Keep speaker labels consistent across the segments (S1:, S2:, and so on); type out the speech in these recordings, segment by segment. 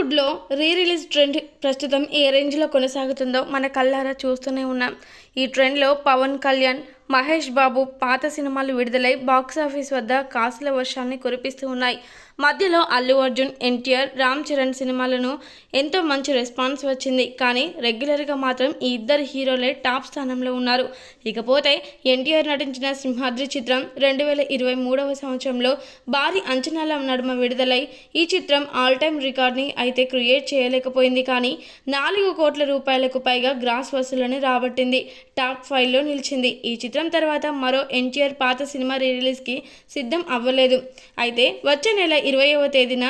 S1: టాలీవుడ్లో re release trend ప్రస్తుతం ఏ రేంజ్లో కొనసాగుతుందో మన కళ్ళారా చూస్తూనే ఉన్నాం. ఈ ట్రెండ్లో పవన్ కళ్యాణ్, మహేష్ బాబు పాత సినిమాలు విడుదలై బాక్సాఫీస్ వద్ద కాసుల వర్షాన్ని కురిపిస్తూ ఉన్నాయి. మధ్యలో అల్లు అర్జున్, ఎన్టీఆర్, రామ్ చరణ్ సినిమాలను ఎంతో మంచి రెస్పాన్స్ వచ్చింది. కానీ రెగ్యులర్గా మాత్రం ఈ ఇద్దరు హీరోలే టాప్ స్థానంలో ఉన్నారు. ఇకపోతే ఎన్టీఆర్ నటించిన సింహాద్రి చిత్రం 2023వ సంవత్సరంలో భారీ అంచనాల నడుమ విడుదలై ఈ చిత్రం ఆల్ టైమ్ రికార్డ్ని అయితే క్రియేట్ చేయలేకపోయింది. కానీ 4 కోట్ల రూపాయలకు పైగా గ్రాస్ వసూళ్లను రాబట్టింది. టాప్ 5లో నిలిచింది. ఈ చిత్రం తర్వాత మరో ఎన్టీఆర్ పాత సినిమా రిలీజ్కి సిద్ధం అవ్వలేదు. అయితే వచ్చే నెల 20వ తేదీన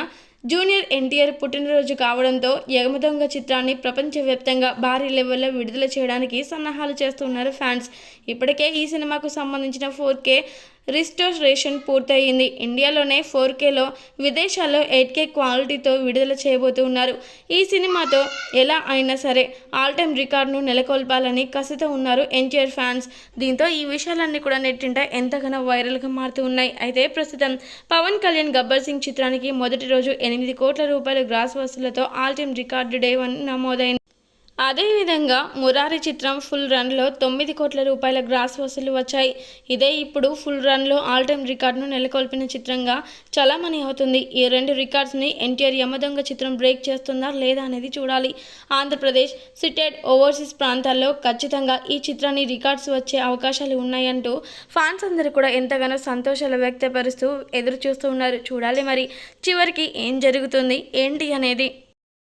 S1: జూనియర్ ఎన్టీఆర్ పుట్టినరోజు కావడంతో యమదొంగ చిత్రాన్ని ప్రపంచవ్యాప్తంగా భారీ లెవెల్లో విడుదల చేయడానికి సన్నాహాలు చేస్తున్నారు ఫ్యాన్స్. ఇప్పటికే ఈ సినిమాకు సంబంధించిన 4K రిస్టోరేషన్ పూర్తయింది. ఇండియాలోనే 4Kలో, విదేశాల్లో 8K క్వాలిటీతో విడుదల చేయబోతున్నారు. ఈ సినిమాతో ఎలా అయినా సరే ఆల్ టైమ్ రికార్డును నెలకొల్పాలని కసితో ఉన్నారు ఎన్టీఆర్ ఫ్యాన్స్. దీంతో ఈ విషయాలన్నీ కూడా నెట్టింట ఎంతగానో వైరల్గా మారుతూ ఉన్నాయి. అయితే ప్రస్తుతం పవన్ కళ్యాణ్ గబ్బర్ సింగ్ చిత్రానికి మొదటి రోజు 8 కోట్ల రూపాయల గ్రాస్ వసూళ్లతో ఆల్ టైమ్ రికార్డు డే 1 నమోదైంది. అదేవిధంగా మురారి చిత్రం ఫుల్ రన్లో 9 కోట్ల రూపాయల గ్రాస్ వసూళ్లు వచ్చాయి. ఇదే ఇప్పుడు ఫుల్ రన్లో ఆల్ టైమ్ రికార్డును నెలకొల్పిన చిత్రంగా చలామణి అవుతుంది. ఈ 2 రికార్డ్స్ని ఎన్టీఆర్ యమదొంగ చిత్రం బ్రేక్ చేస్తుందా లేదా అనేది చూడాలి. ఆంధ్రప్రదేశ్, సిటెడ్, ఓవర్సీస్ ప్రాంతాల్లో ఖచ్చితంగా ఈ చిత్రాన్ని రికార్డ్స్ వచ్చే అవకాశాలు ఉన్నాయంటూ ఫ్యాన్స్ అందరూ కూడా ఎంతగానో సంతోషాలు వ్యక్తపరుస్తూ ఎదురు చూస్తూ ఉన్నారు. చూడాలి మరి చివరికి ఏం జరుగుతుంది ఏంటి అనేది.